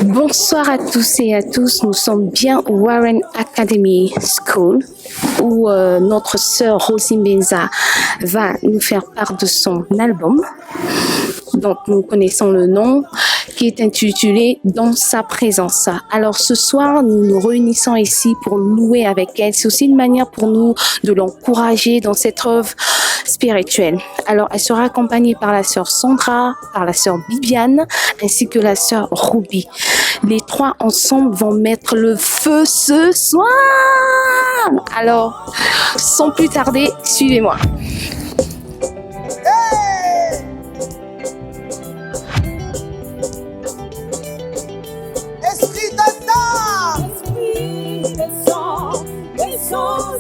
Bonsoir à tous et à tous. Nous sommes bien au Warren Academy School où notre sœur Rosie Mbenza va nous faire part de son album dont nous connaissons le nom, qui est intitulé Dans sa présence. Alors ce soir, nous nous réunissons ici pour louer avec elle. C'est aussi une manière pour nous de l'encourager dans cette œuvre spirituelle. Alors elle sera accompagnée par la sœur Sandra, par la sœur Bibiane, ainsi que la sœur Ruby. Les trois ensemble vont mettre le feu ce soir. Alors, sans plus tarder, suivez-moi.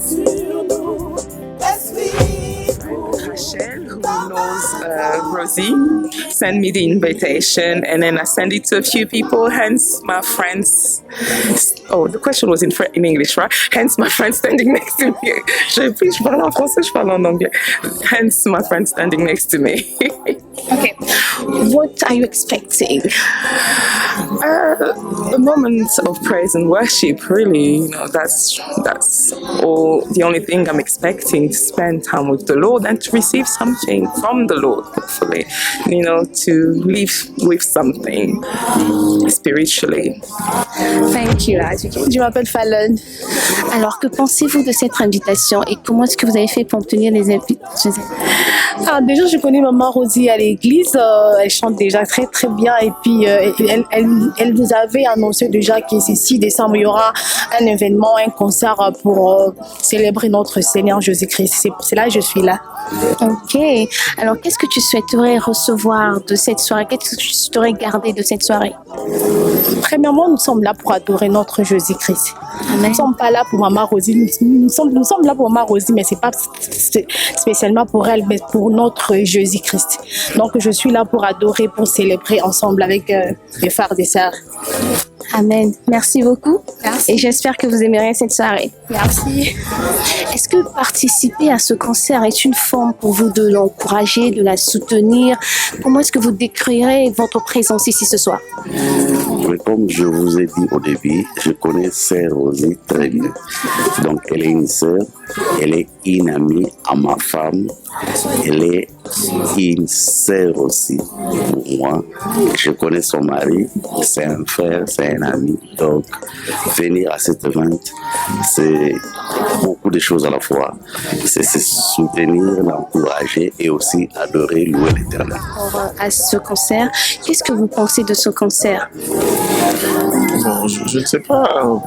Sur nous, Rachel, who knows Rosie, sent me the invitation, and then I sent it to a few people. Hence, my friends. Oh, the question was in English, right? Hence, my friend standing next to me. Je parle en français, je parle en anglais. Hence, my friend standing next to me. Okay, what are you expecting? A moment of praise and worship, really. You know, that's all. The only thing I'm expecting, to spend time with the Lord and to receive something from the Lord, hopefully. You know, to live with something spiritually. Thank you, Aduke. Je m'appelle Fallon. Alors, que pensez-vous de cette invitation et comment est-ce que vous avez fait pour obtenir les invitations? Ah, déjà, je connais maman Rosie à l'église. Elle chante déjà très très bien. Et puis, elle nous avait annoncé déjà que ce 6 décembre, il y aura un événement, un concert pour célébrer notre Seigneur Jésus-Christ. C'est là que je suis là. Ok. Alors, qu'est-ce que tu souhaiterais recevoir de cette soirée? Qu'est-ce que tu souhaiterais garder de cette soirée? Premièrement, nous sommes là pour adorer notre Jésus-Christ. Amen. Nous ne sommes pas là pour maman Rosie. Nous sommes là pour maman Rosie, mais ce n'est pas spécialement pour elle, mais pour notre Jésus-Christ. Donc, je suis là pour adorer, pour célébrer ensemble avec les frères et sœurs. Amen. Merci beaucoup. Merci. Et j'espère que vous aimerez cette soirée. Merci. Est-ce que participer à ce concert est une forme pour vous de l'encourager, de la soutenir? Comment est-ce que vous décrirez votre présence ici ce soir? Mais comme je vous ai dit au début, je connais Sœur Rosie très bien. Donc elle est une sœur, elle est une amie à ma femme, elle est une sœur aussi pour moi. Je connais son mari, c'est un frère, c'est un ami. Donc venir à cette vente, c'est beaucoup de choses à la fois. C'est se soutenir, l'encourager et aussi adorer, louer l'Éternel. À ce concert, qu'est-ce que vous pensez de ce concert? Bon, je ne sais pas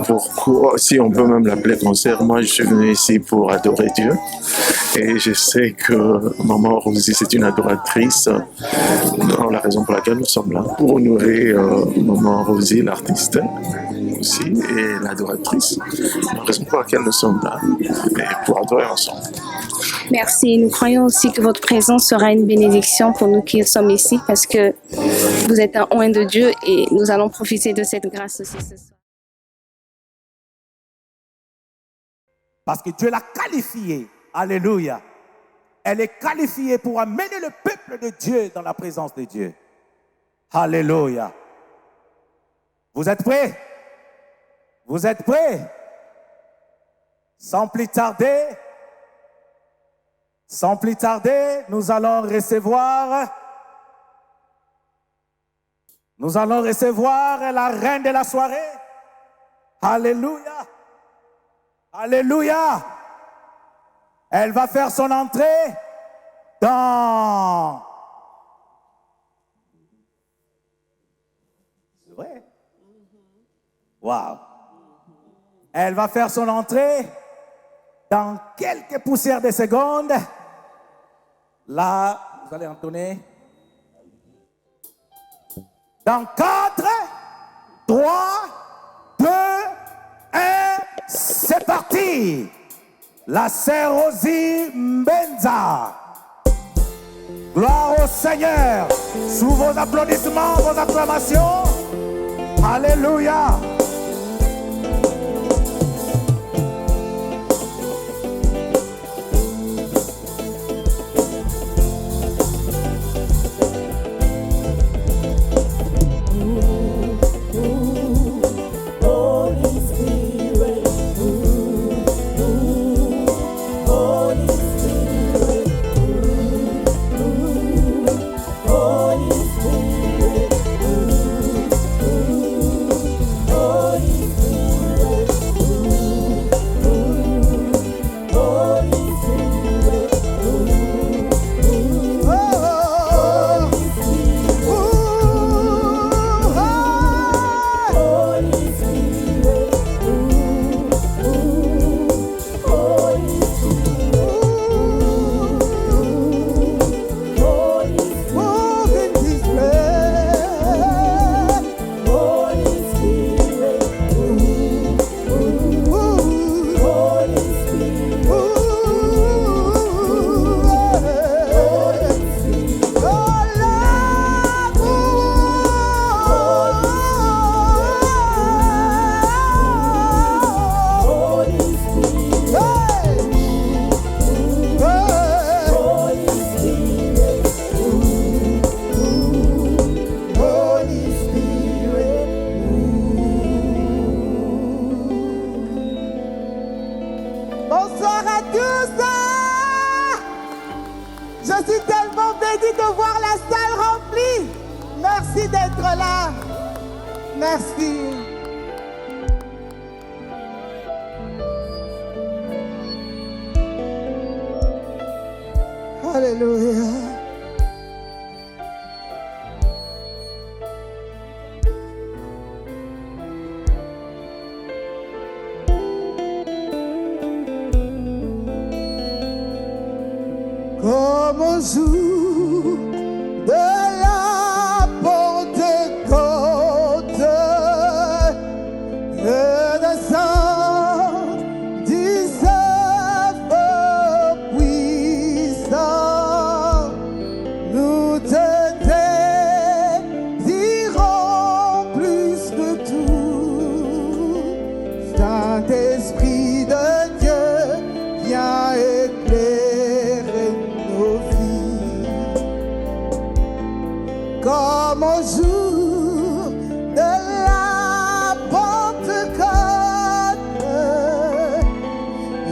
pourquoi, si on peut même l'appeler concert. Moi, je suis venu ici pour adorer Dieu. Et je sais que Maman Rosie, c'est une adoratrice. La raison pour laquelle nous sommes là, pour honorer Maman Rosie, l'artiste aussi, et l'adoratrice. La raison pour laquelle nous sommes là, et pour adorer ensemble. Merci. Nous croyons aussi que votre présence sera une bénédiction pour nous qui sommes ici parce que vous êtes un oint de Dieu et nous allons profiter de cette grâce aussi ce soir. Parce que Dieu l'a qualifiée. Alléluia. Elle est qualifiée pour amener le peuple de Dieu dans la présence de Dieu. Alléluia. Vous êtes prêts? Vous êtes prêts? Sans plus tarder, nous allons recevoir la reine de la soirée. Alléluia. Alléluia. Elle va faire son entrée dans... C'est vrai? Wow. Elle va faire son entrée dans quelques poussières de secondes. Là, vous allez entonner. Dans 4, 3, 2, 1, c'est parti! La sœur Rosie Mbenza. Gloire au Seigneur. Sous vos applaudissements, vos acclamations. Alléluia. d'être là. Merci. Alléluia. Comme au jour de la Pentecôte, le descend du Saint puissant, nous te désirons plus que tout. Saint-Esprit de Dieu, viens éclairer nos vies. Comme au jour de la Pentecôte,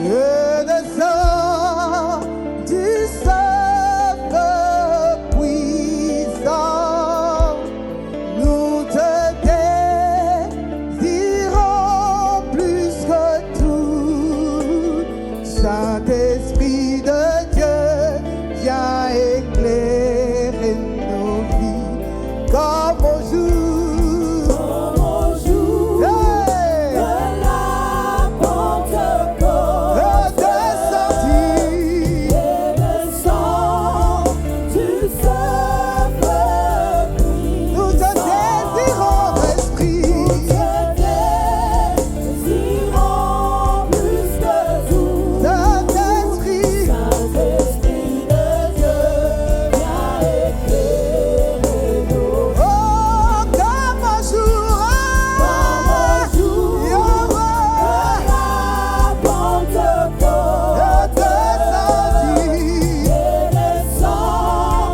le descend du Saint puissant, nous te désirons plus que tout. Saint-Esprit de Dieu, viens éclairer nos vies. Comme au jour hey, de la Pentecôte, le descend du Saint-Esprit. Nous te désirons, Esprit. Nous te désirons plus que tout. Saint-Esprit, Saint-Esprit de Dieu, viens éclairer nos vies. Oh, comme un jour, de la Pentecôte, le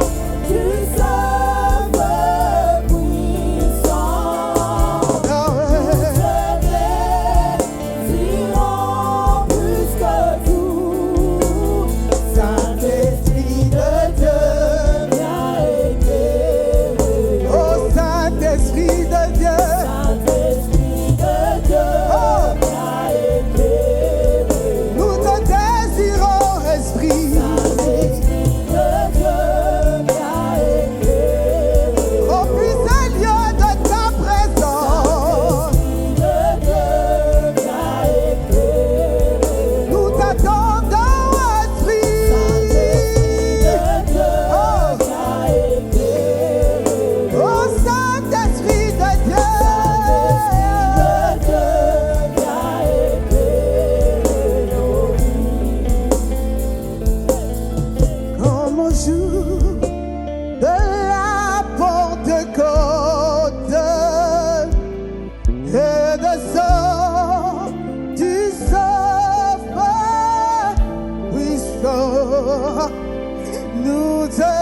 descend du Saint-Esprit puissant. Nous te désirons plus que tout. Saint-Esprit de Dieu, viens éclairer. Oh, Saint-Esprit de Dieu, Saint-Esprit de Dieu, viens éclairer. Nous te désirons, Esprit. Saint-Esprit de Dieu, viens éclairer. Remplis ces lieux de ta présence. Saint-Esprit de Dieu, viens éclairer. Nous t'attendons, Esprit. Saint-Esprit de Dieu, viens éclairer. Oh, Saint-Esprit de Dieu, viens éclairer nos vies. Comme au jour de la Pentecôte, le descend du Saint-Esprit puissant, nous te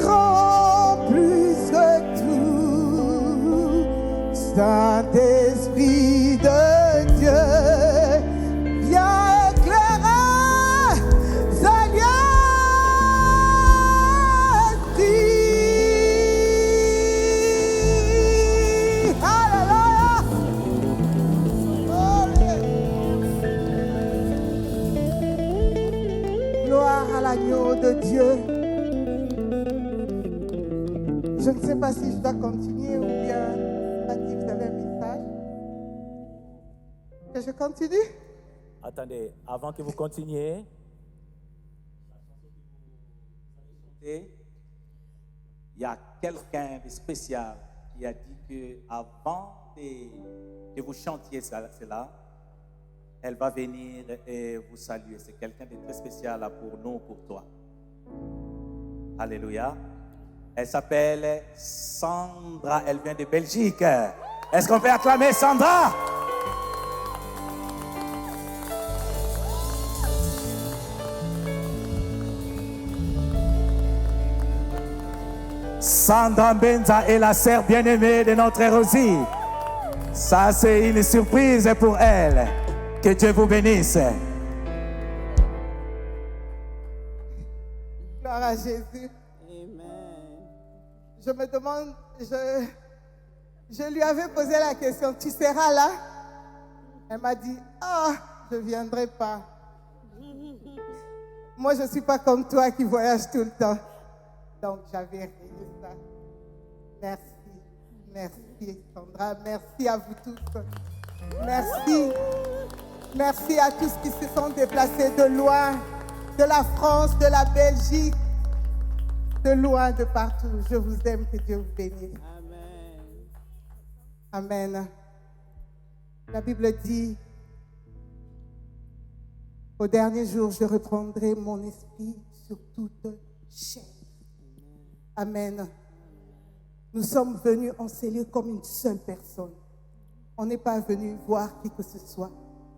désirons plus que tout. Saint-Esprit de Dieu, viens éclairer ce lieu. Alléluia. Gloire à l'agneau de Dieu. Je ne sais pas si je dois continuer ou bien si vous avez un message. Que je continue? Attendez, avant que vous continuiez, il y a quelqu'un de spécial qui a dit que avant que vous chantiez cela, elle va venir et vous saluer. C'est quelqu'un de très spécial là pour nous, pour toi. Alléluia. Elle s'appelle Sandra, elle vient de Belgique. Est-ce qu'on peut acclamer Sandra? Sandra Benza est la sœur bien-aimée de notre Rosie. Ça, c'est une surprise pour elle. Que Dieu vous bénisse. Gloire à Jésus. Amen. je me demande, je lui avais posé la question, tu seras là? Elle m'a dit, ah, je ne viendrai pas. Moi, je ne suis pas comme toi qui voyage tout le temps. Donc, j'avais rayé ça. Merci, merci Sandra, merci à vous tous. Merci, merci à tous qui se sont déplacés de loin, de la France, de la Belgique, de loin, de partout. Je vous aime, que Dieu vous bénisse. Amen. Amen. La Bible dit, au dernier jour, je reprendrai mon esprit sur toute chair. Amen. Nous sommes venus enseigner comme une seule personne. On n'est pas venu voir qui que ce soit.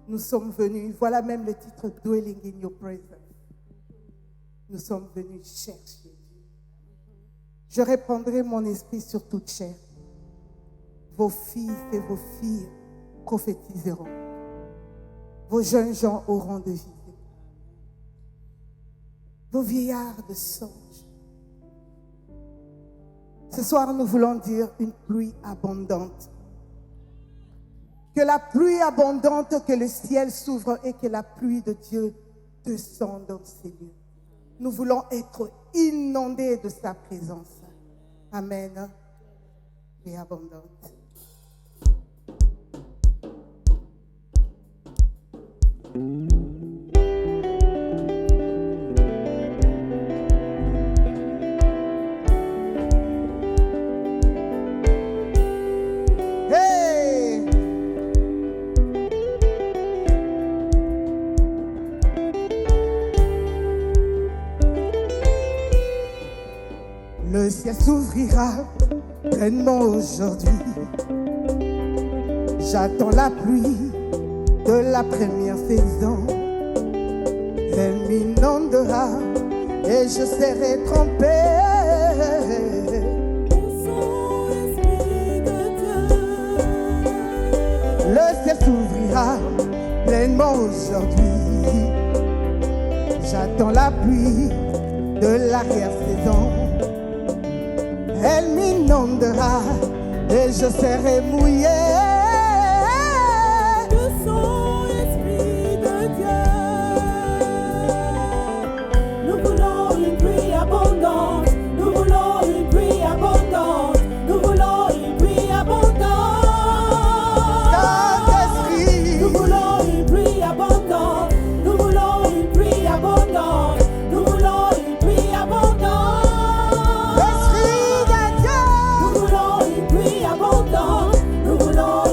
Nous sommes venus, voilà même le titre, Dwelling in your presence. Nous sommes venus chercher Dieu. Je reprendrai mon esprit sur toute chair. Vos fils et vos filles prophétiseront. Vos jeunes gens auront de visions. Vos vieillards de songes. Ce soir, nous voulons dire une pluie abondante. Que la pluie abondante, que le ciel s'ouvre et que la pluie de Dieu descende dans ces lieux. Nous voulons être inondés de sa présence. Amen. Pluie abondante. Le ciel s'ouvrira pleinement aujourd'hui. J'attends la pluie de la première saison. Elle m'inondera et je serai trempé. Le ciel s'ouvrira pleinement aujourd'hui. J'attends la pluie de l'arrière-saison. Elle m'inondera et je serai mouillé de son esprit de Dieu. Nous voulons une pluie abondante. Nous voulons une pluie abondante. Nous voulons une pluie abondante. Saint-Esprit. Nous voulons une pluie abondante. Nous voulons une pluie abondante. Nous voulons une pluie abondante. Nous voulons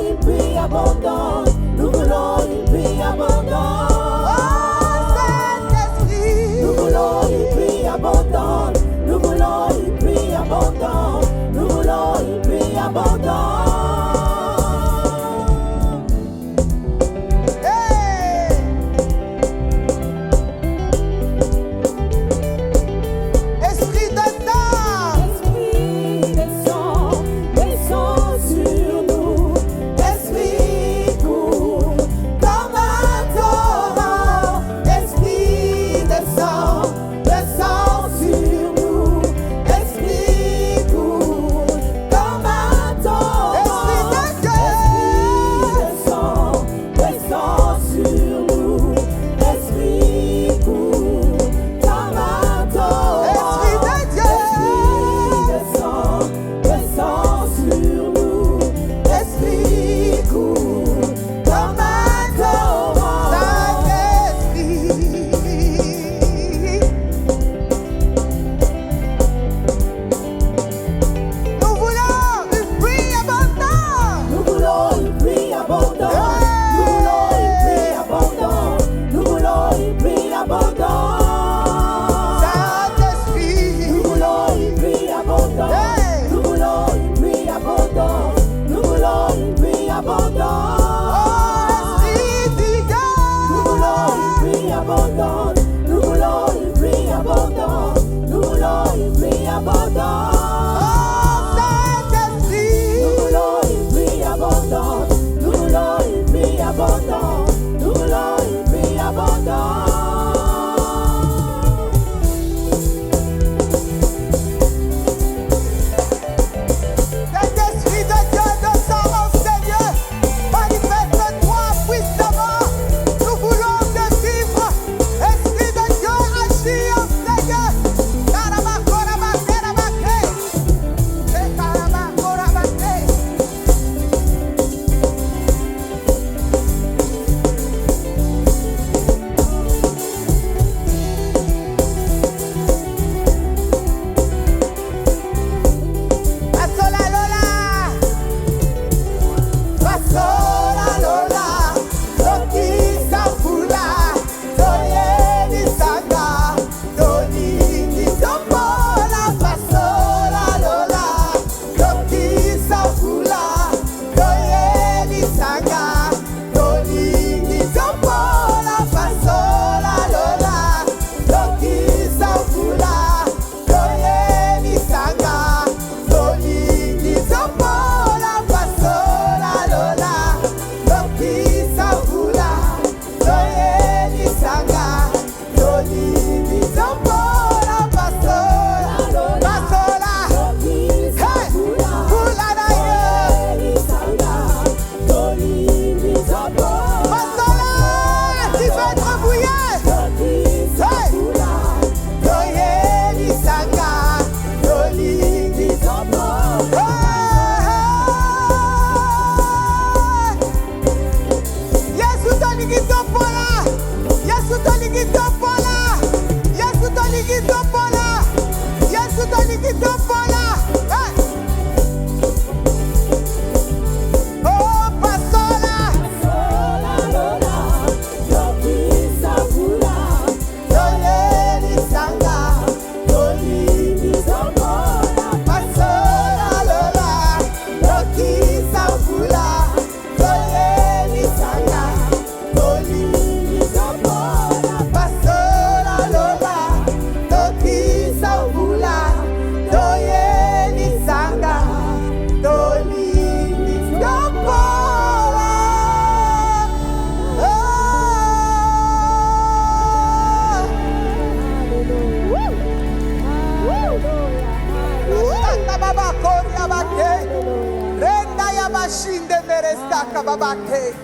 Yerestaka babake.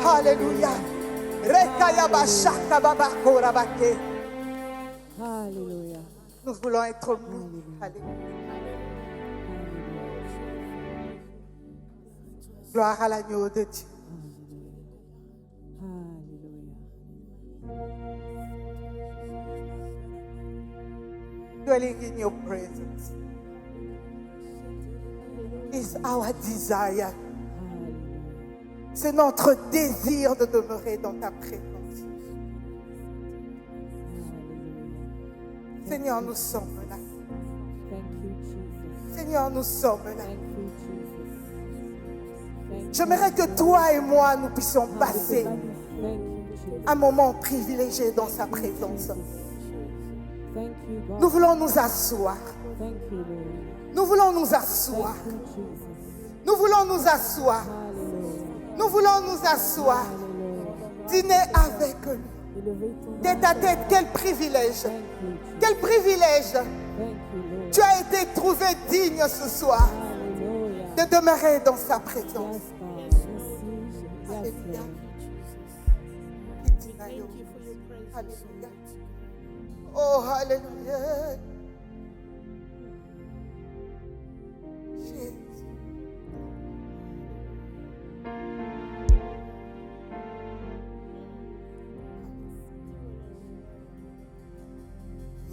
Alléluia. Rekaya bashaka babako rabake. Alléluia. Nous voulons être bénis. Alléluia. Gloire à l'agneau de Dieu. Dwelling in your presence is our desire. C'est notre désir de demeurer dans ta présence. Seigneur, nous sommes là. Seigneur, nous sommes là. J'aimerais que toi et moi, nous puissions passer un moment privilégié dans sa présence. Nous voulons nous asseoir. Nous voulons nous asseoir. Nous voulons nous asseoir. Nous voulons nous asseoir. Dîner avec lui. Tête à tête, quel privilège. Quel privilège. Tu as été trouvé digne ce soir de demeurer dans sa présence. Alléluia. Alléluia. Oh, alléluia. Jésus.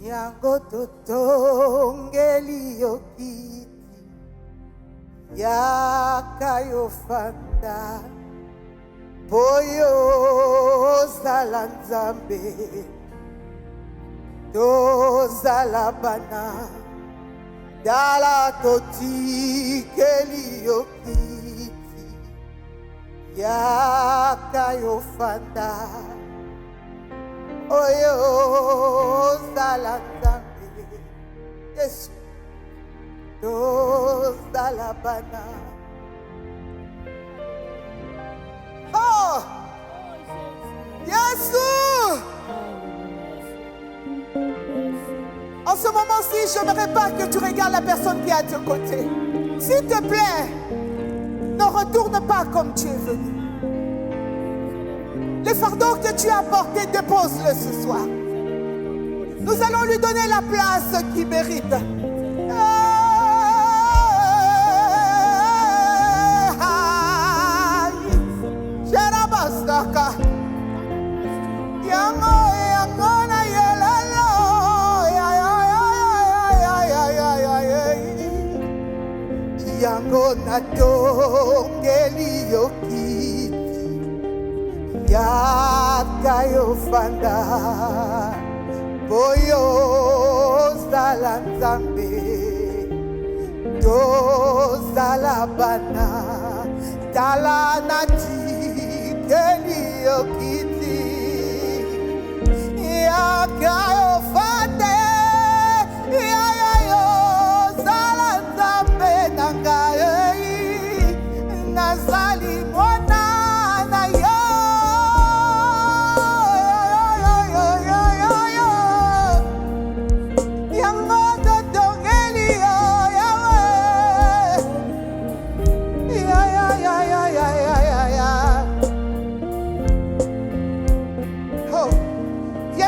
Yango totongeli yokiti yakayo fanda boyo zala nzambe tozala bana dala totikeli yokiti yakayo fanda oyo zala nzambe Yesu tozala bana. Oh Yesu. En ce moment-ci, je n'aimerais pas que tu regardes la personne qui est à tes côtés. S'il te plaît, ne retourne pas comme tu es venu. Le fardeau que tu as porté, dépose-le ce soir. Nous allons lui donner la place qu'il mérite. Yango natongeli yokiti yakayo fanda boyo zala nzambe tozala bana tala natikeli yokiti yakayo fanda yayo zala nzambe nangaye nazali mwana na yo.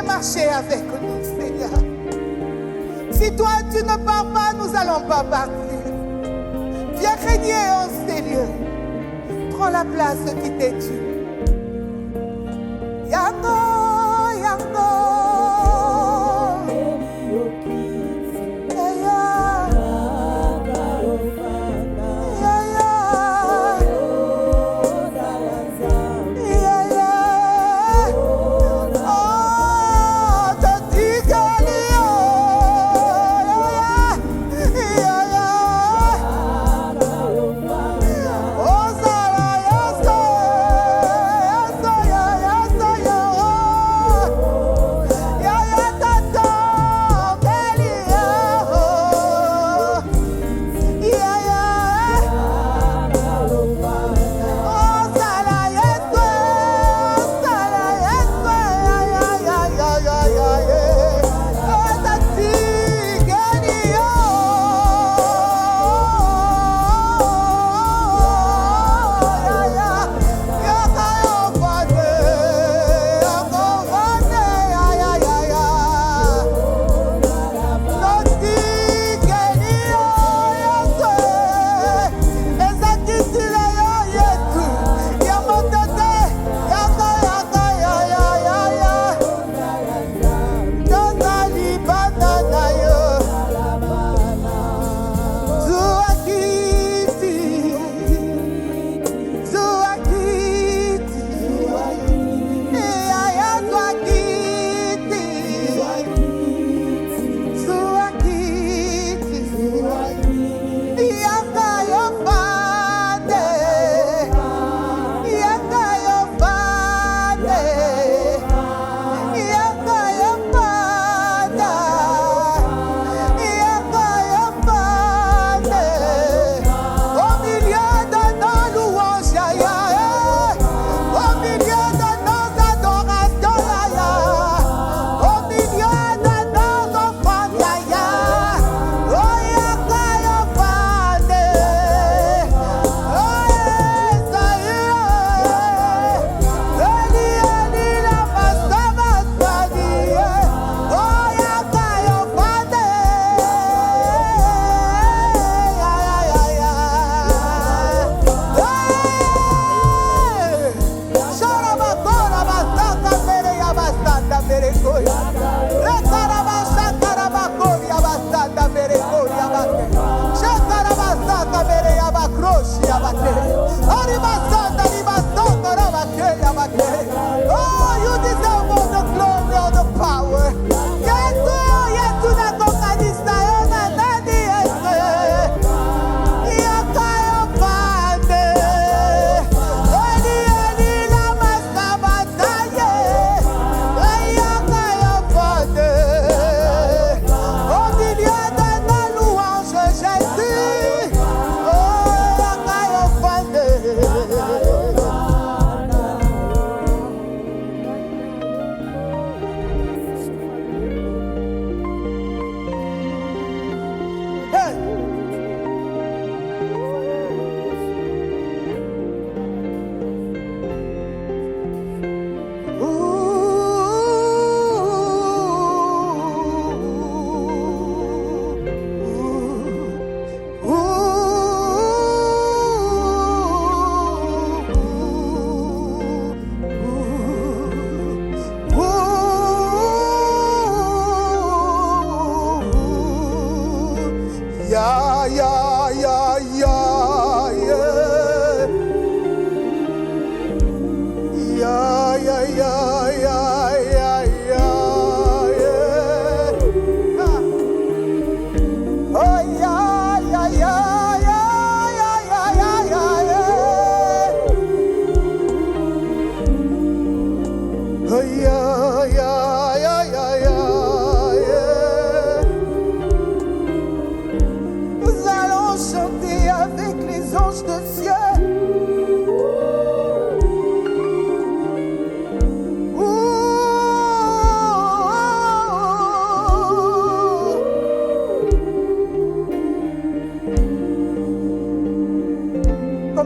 Marcher avec nous, Seigneur. Si toi tu ne pars pas, nous n'allons pas partir. Viens régner en ces lieux. Prends la place qui t'est due. Yango, Yango. Oh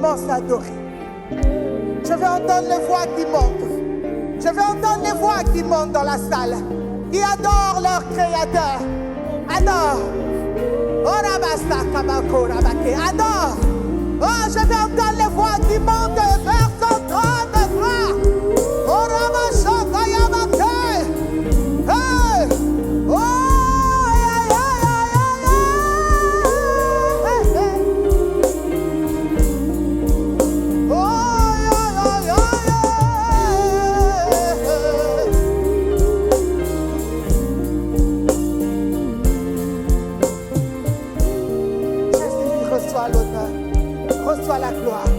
commence à adorer. Je vais entendre les voix qui montent. Je vais entendre les voix qui montent dans la salle, qui adorent leur Créateur. Adore. Adore. Oh, je vais entendre les voix qui montent vers son trône de grâce. Reçois la gloire,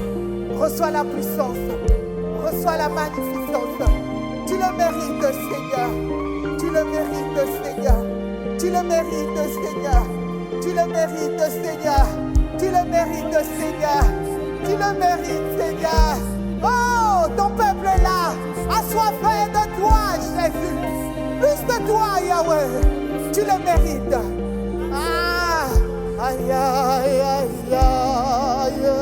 reçois la puissance, reçois la magnificence. Tu le mérites, Seigneur. Tu le mérites, Seigneur. Tu le mérites, Seigneur. Tu le mérites, Seigneur. Tu le mérites, Seigneur. Tu le mérites, Seigneur. Oh, ton peuple est là, assoiffé de toi, Jésus. Plus de toi, Yahweh. Tu le mérites. Ah, aïe, aïe, aïe, aïe.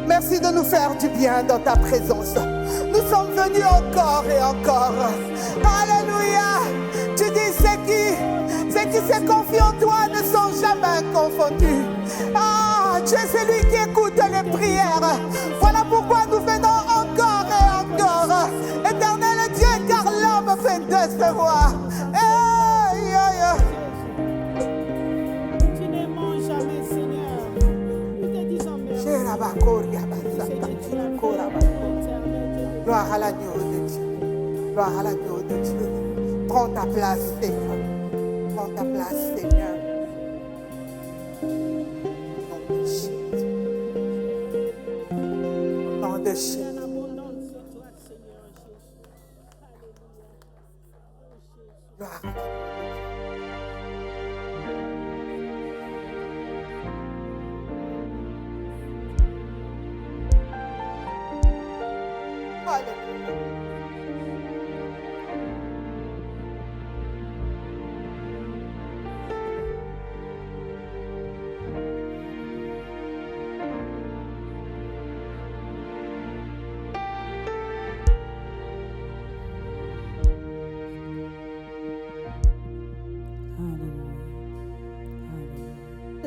Merci de nous faire du bien dans ta présence. Nous sommes venus encore et encore. Alléluia. Tu dis ceux qui se confient en toi ne sont jamais confondus. Ah, tu es celui qui écoute les prières. Voilà pourquoi nous venons encore et encore. Éternel Dieu, car l'homme fait décevoir. Gloire à l'agneau de Dieu. Gloire à l'agneau de Dieu. Prends ta place, Seigneur. Prends ta place, Seigneur. Au nom de Jésus. Gloire à l'agneau.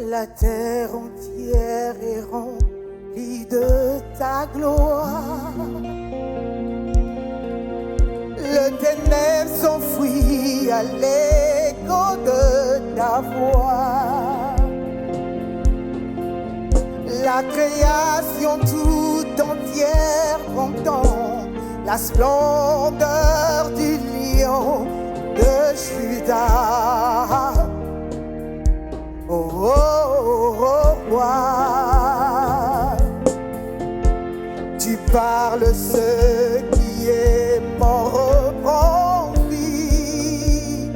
La terre entière est remplie de ta gloire. Le ténèbre s'enfuit à l'écho de ta voix. La création tout entière entend la splendeur du lion de Juda. Oh, oh, oh, roi, tu parles ce qui est mort reprend vie.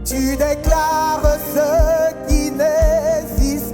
Tu déclares ce qui n'existe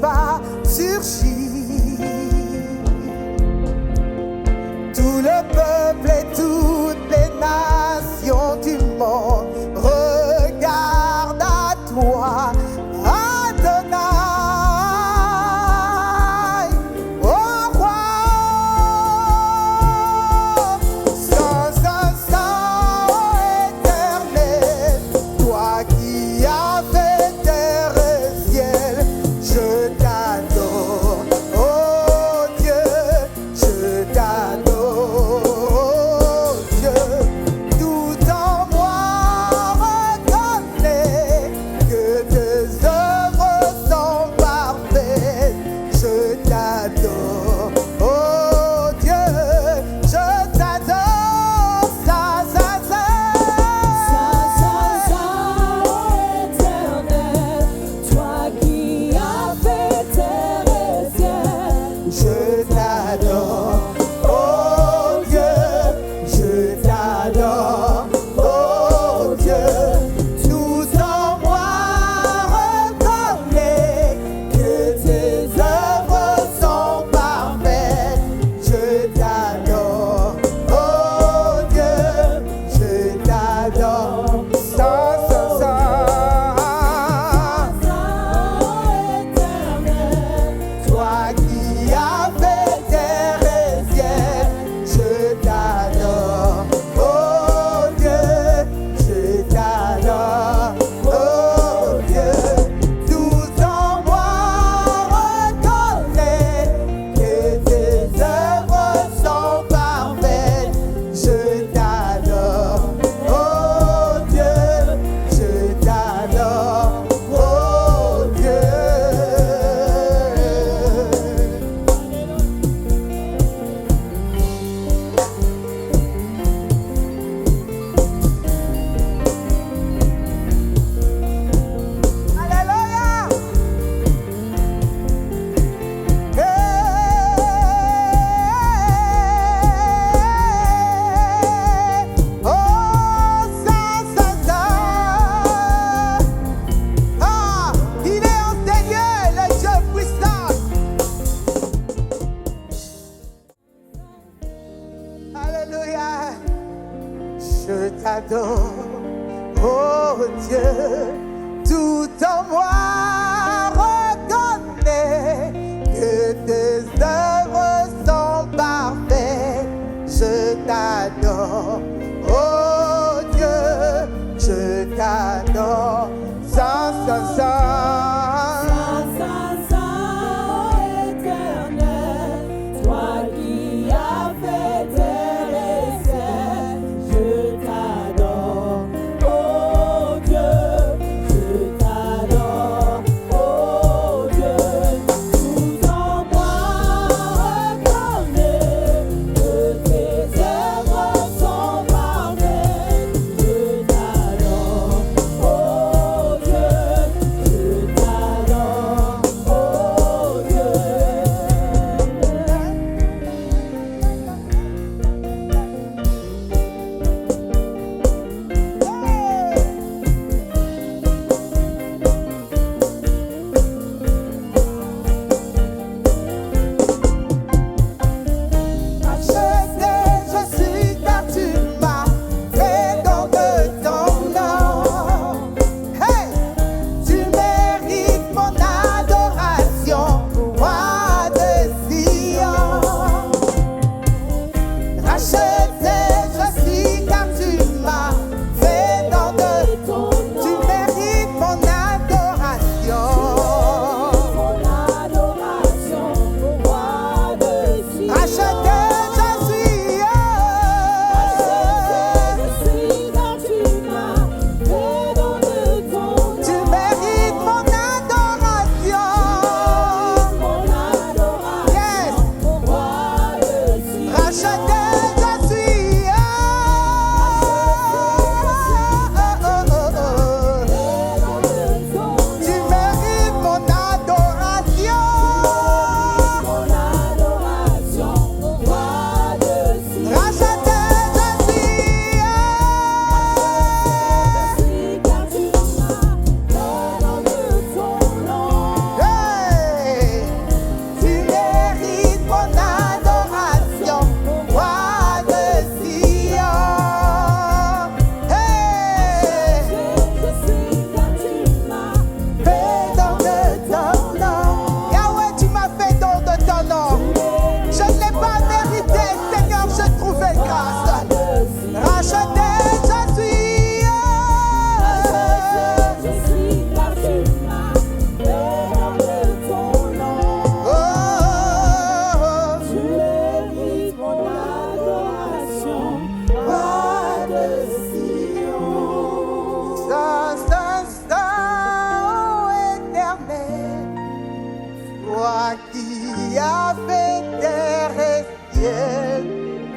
Toi qui as fait terre et ciel,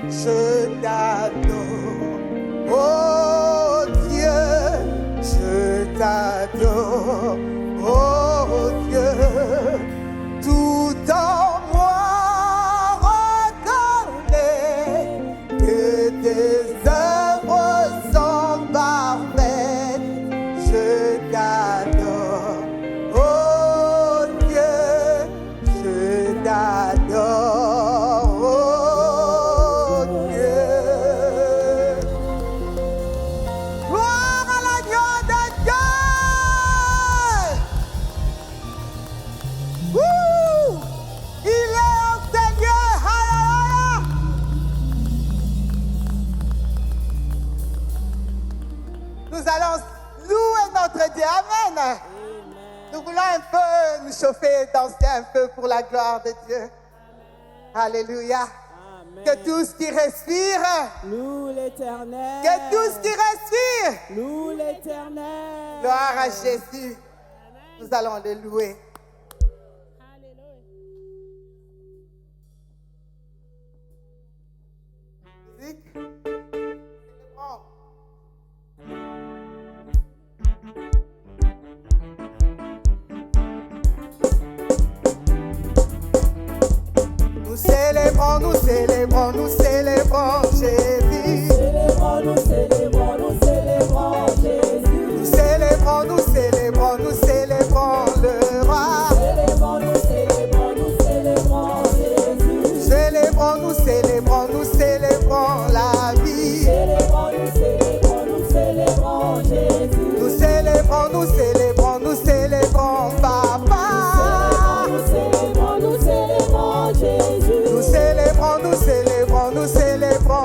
je t'adore. Oh Dieu, je t'adore. Oh Dieu, tout en moi reconnaît que tes œuvres sont parfaites. Je t'adore. Oh Dieu, je t'adore. Oh Dieu. Gloire à l'agneau de Dieu. Wouh! Il est au Seigneur. Alléluia. Nous allons louer notre Dieu. Amen. Nous voulons un peu nous chauffer, danser un peu pour la gloire de Dieu. Alléluia. Que tous qui respirent, Loue l'Éternel. que tous qui respirent, Loue l'Éternel. gloire à Jésus. Nous allons le louer. Musique. Célébrons. Nous célébrons, nous célébrons, nous célébrons Jésus. Nous célébrons, nous célébrons Jésus. Nous célébrons, nous célébrons, nous célébrons le roi. Nous célébrons, nous célébrons Jésus. Célébrons, nous célébrons, nous célébrons la vie. Nous célébrons, nous célébrons Jésus. Nous célébrons, nous célébrons, nous célébrons Papa. Nous célébrons, nous célébrons Jésus. Nous célébrons, nous célébrons, nous célébrons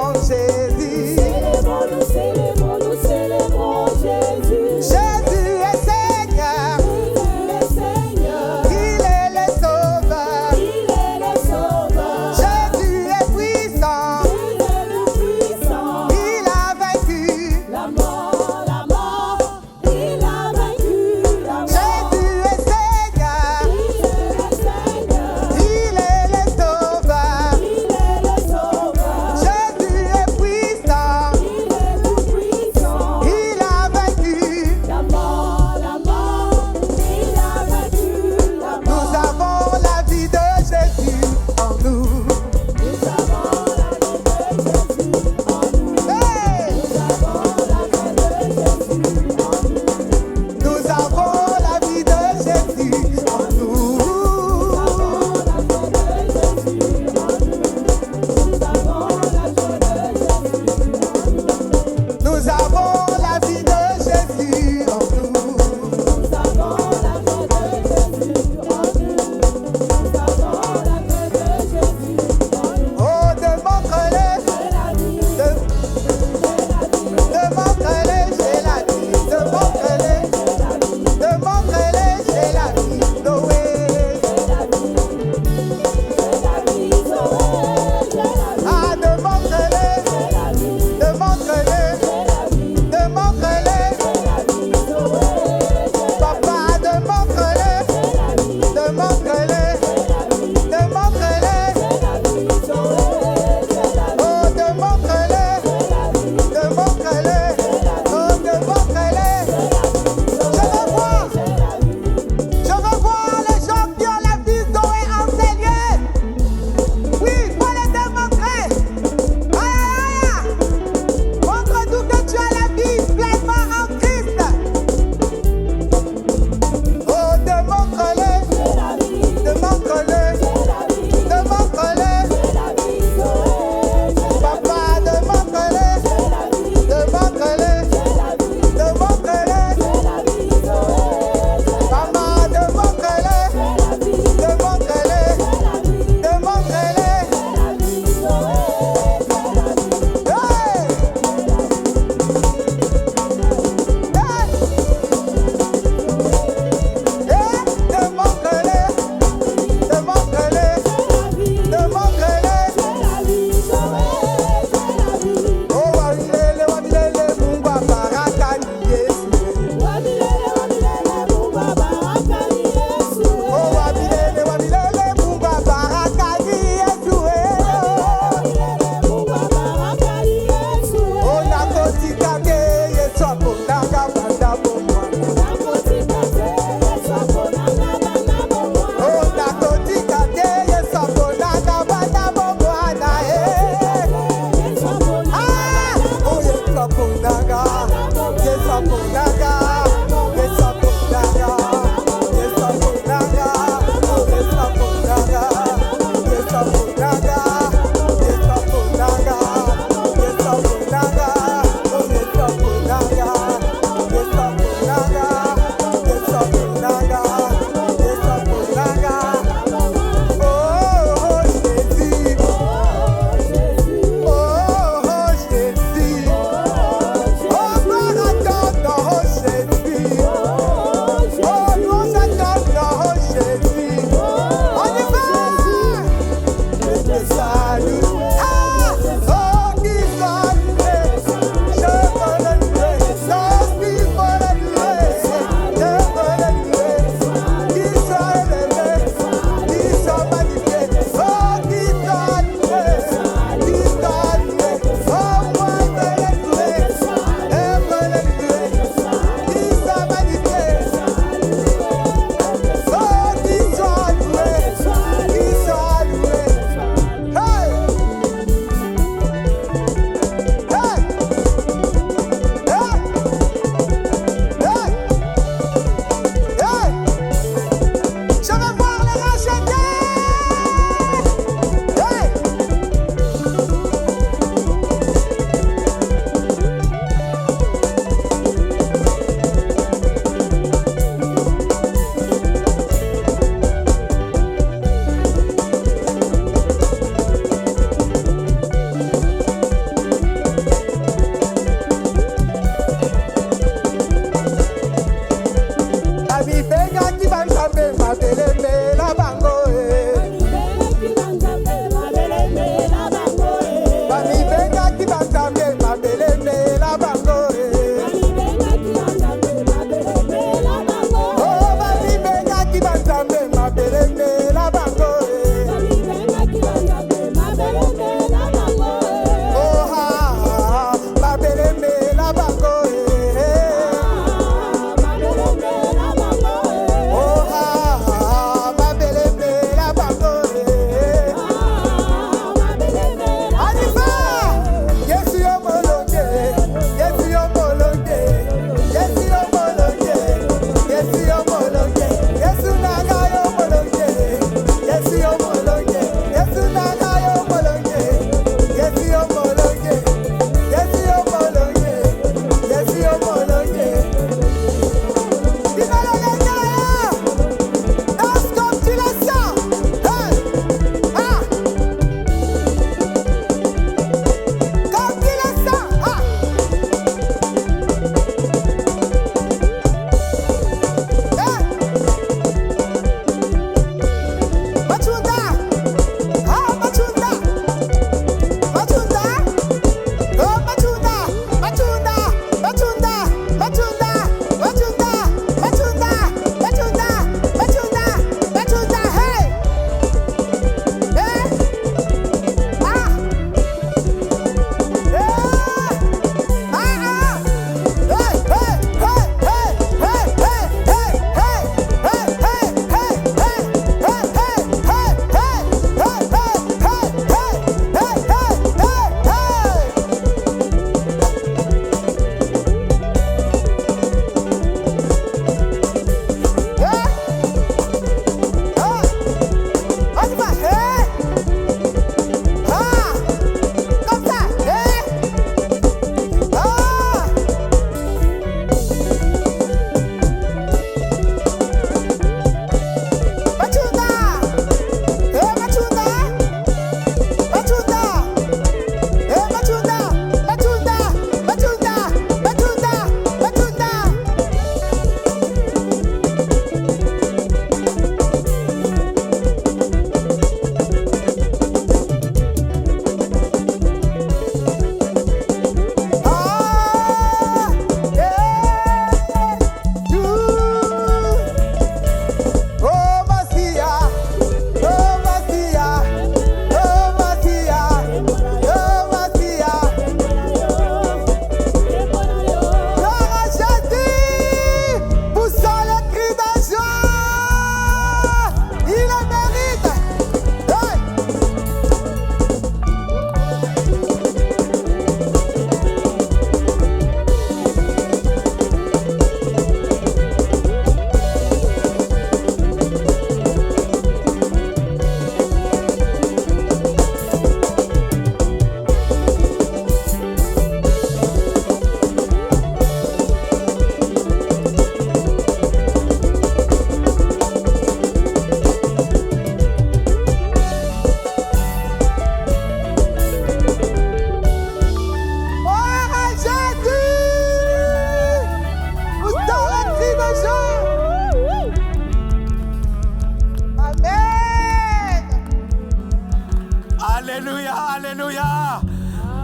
Alléluia, alléluia.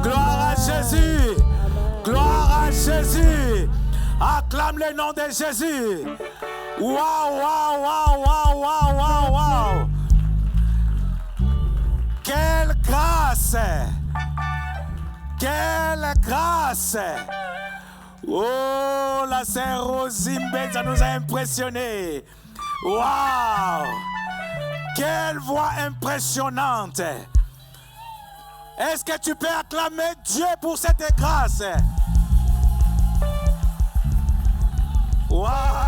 Gloire à Jésus. Gloire à Jésus. Acclame le nom de Jésus. Waouh, waouh, waouh, waouh, waouh, waouh, waouh. Quelle grâce. Quelle grâce. Oh, la sœur Rosimbe, ça nous a impressionnés. Waouh. Quelle voix impressionnante. Est-ce que tu peux acclamer Dieu pour cette grâce? Waouh.